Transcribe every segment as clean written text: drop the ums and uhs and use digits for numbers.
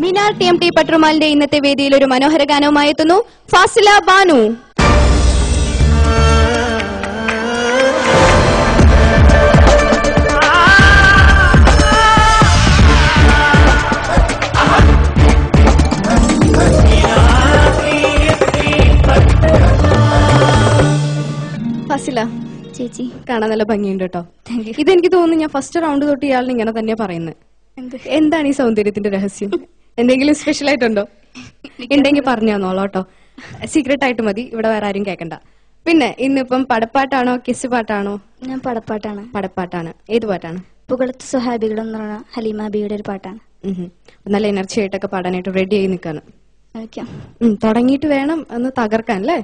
Minar TMT പട്രുമാലിന്റെ ഇന്നത്തെ വേദിയിൽ ഒരു മനോഹര ഗാനവുമായി എത്തുന്നു ഫാസില ബാനു. ഫാസില ചേച്ചി കാണാൻ നല്ല ഭംഗിയുണ്ട് കേട്ടോ. ഇതെനിക്ക് തോന്നുന്നു ഞാൻ ഫസ്റ്റ് റൗണ്ട് തൊട്ട് ഇയാളിന് ഇങ്ങനെ തന്നെ പറയുന്നത്. എന്താണ് ഈ സൗന്ദര്യത്തിന്റെ രഹസ്യം? എന്തെങ്കിലും സ്പെഷ്യൽ ആയിട്ടുണ്ടോ? ഉണ്ടെങ്കിൽ പറഞ്ഞു തന്നോളൂ കേട്ടോ. സീക്രട്ട് ആയിട്ട് മതി, ഇവിടെ വേറെ ആരും കേൾക്കണ്ട. പിന്നെ ഇന്നിപ്പം പടപ്പാട്ടാണോ കിസ് പാട്ടാണോ? ഞാൻ പടപ്പാട്ടാണ്. പടപ്പാട്ടാണ്. ഏത് പാട്ടാണ്? പുകളത്ത് സുഹാബികൾ എന്ന് പറഞ്ഞ ഹലീമ ബിയുടെ ഒരു പാട്ടാണ്. നല്ല എനർജി ആയിട്ടൊക്കെ പാടാനായിട്ട് റെഡി ആയി നിൽക്കാണ്. തുടങ്ങിയിട്ട് വേണം ഒന്ന് തകർക്കാൻ അല്ലേ?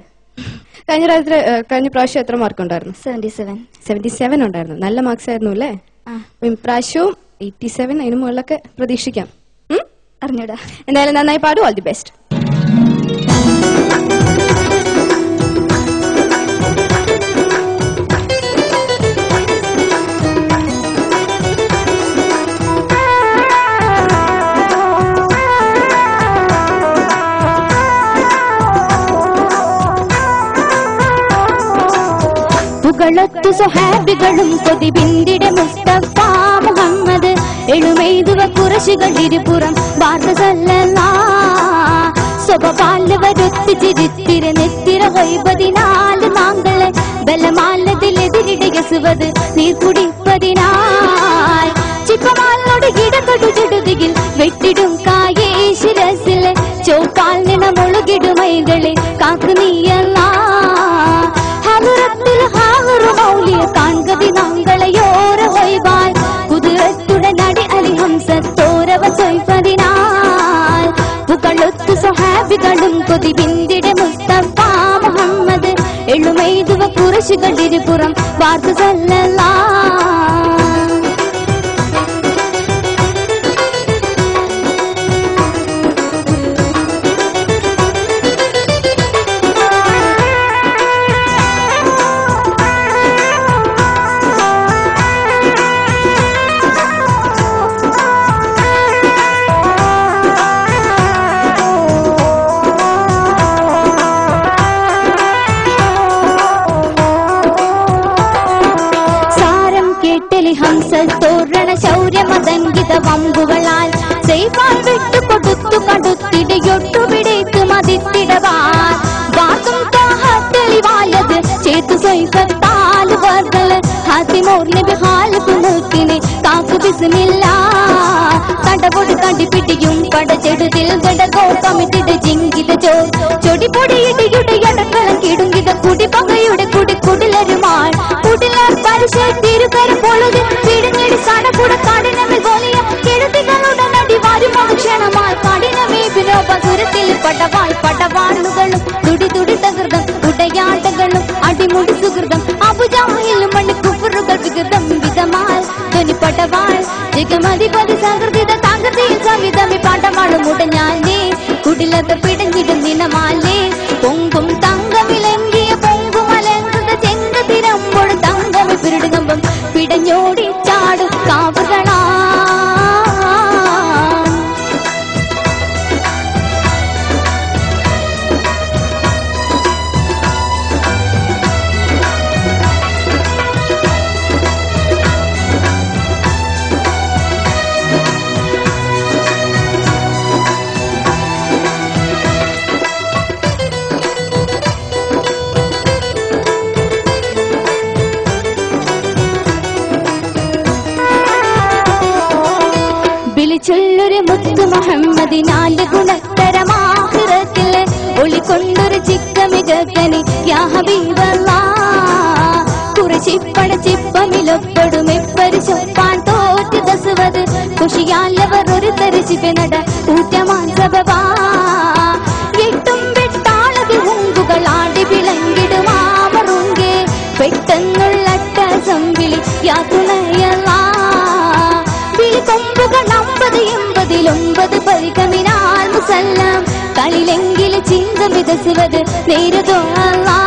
കഴിഞ്ഞ പ്രാവശ്യം എത്ര മാർക്ക് ഉണ്ടായിരുന്നു? 77 ഉണ്ടായിരുന്നു. നല്ല മാർക്സ് ആയിരുന്നു അല്ലേ? ഇപ്രാവശ്യവും 87 അതിന് മുകളിലൊക്കെ പ്രതീക്ഷിക്കാം. അറിഞ്ഞൂടാ. എന്തായാലും നന്നായി പാടും. All the best. പുകളത്തു സുഹാബികളും കൊതിബിന്ദിടെ മുസ്തഫ മുഹമ്മദ് എഴുമെയ്തുവ കുറശുകളിരുപുറം സ്വഭാവരൊത്തു ചിരിത്തിര നെത്തിര വൈപതിനാല് നാങ്കളെ ബലമാലതിലെതിരിടയസുവത് നീർക്കുടിപ്പതിനായി ചിപ്പമാലോട് ഇടകൊടു ചുടുതിയിൽ വെട്ടിടും കായേശിരസിലെ ചോപ്പാൽ നിണമൊളുകിടുമൈകളെ കാക്കു നീയല്ല കാൺകതി നാങ്കളയോര വൈവാൽ കുതിരത്തുടനടി അലിഹംസത്തോരവ ചൊയ്പതിനാൽ പുകളൊത്തു സുഹാബികളും കൊതിബിന്ദിടെ മുസ്തഫ മുഹമ്മദ് എഴുമെയ്തുവ കുറശുകളിരുപുറം വാർത്തു സല്ലല്ലാ. ഹംസത്തോരണ ശൗര്യമതങ്കിത വമ്പുകളാൽ സൈഫാൽ വിട്ടുകൊടുത്തു കടുത്തിടയൊട്ടു പിടിത്തു മതിത്തിടവാൻ വാസും തെളിവാലത് ചേർത്തു സൈഫത്താല് വർഗള് ഹാത്തിമോർ നബി ഹാലത്തു നോക്കിനെ കാക്കു ബിസ്മില്ല കടപൊടി കണ്ടിപ്പിടിയും പടചെടുതിൽ ഗടകോ കമിട്ടിട ജിങ്കിത ചൊടി പൊടിയിടിയുടെ അടക്കളം കിടുങ്കിത കുടി പകയുടെ കുടി കുടിലരുമാൾ കുടിലാർ പരിശീലിക്കരും പൊളുതി പിടിഞ്ഞിടി സടകൂട കഠിനമിൽ വലിയ കെടുതികളുടെ നടി വരും ക്ഷണമായി കഠിനമേ വിനോപസുരത്തിൽ പടവാളുകളും തുടി തുടി തകൃതം ഉടയാട്ടകളും അടിമുടി സുഹൃതം അബുജാഹിലും മണ്ണി കുഫറുകൾ വികൃതം വിധമാൽ ധ്വനി പടവാൾ ജഗമതിപതി സകൃതിത തകൃതിയിൽ സംവിധമി പാട്ടമാണ് മുടഞ്ഞാലേ കുടിലത്ത് പിടഞ്ഞിടും ദിനമാലേ പൊങ്കും തങ്കമിലെങ്കിയ പൊങ്കുമലങ്കൃത ചെങ്ക തിരമ്പോൾ തങ്കമി പിരുടുകമ്പം പിടഞ്ഞോടി ചാടും കാവുകളാ. ചൊല്ലൊരു മുത്തു മുഹമ്മദിനാല് ഗുണത്തരമാഹിറത്തില് ഒളിക്കൊണ്ടൊരു ചിക്ക മികക്കനി യാ ഹബീബല്ലാ കുറച്ചിപ്പട ചിപ്പമിലൊപ്പെടും എപ്പരു ചൊപ്പാൻ തോറ്റു ദസുവത് കുഷിയാലവർ ഒരു തരിച്ചിപ്പ് നട ഊറ്റമാൻ സബവാ എട്ടും വെട്ടാളതി ഹുങ്കുകൾ ആടി വിളങ്ങിടുമാമറുങ്കെ പെട്ടെന്നുള്ളട്ട സംവിളി യാ തുണയല്ലാ കൊമ്പുകൾ 50-80 പരികമിനാൽ മുസല്ലാം കളിലെങ്കിൽ ചിന്ത മിതസുവത് നേരുതോ അല്ലാ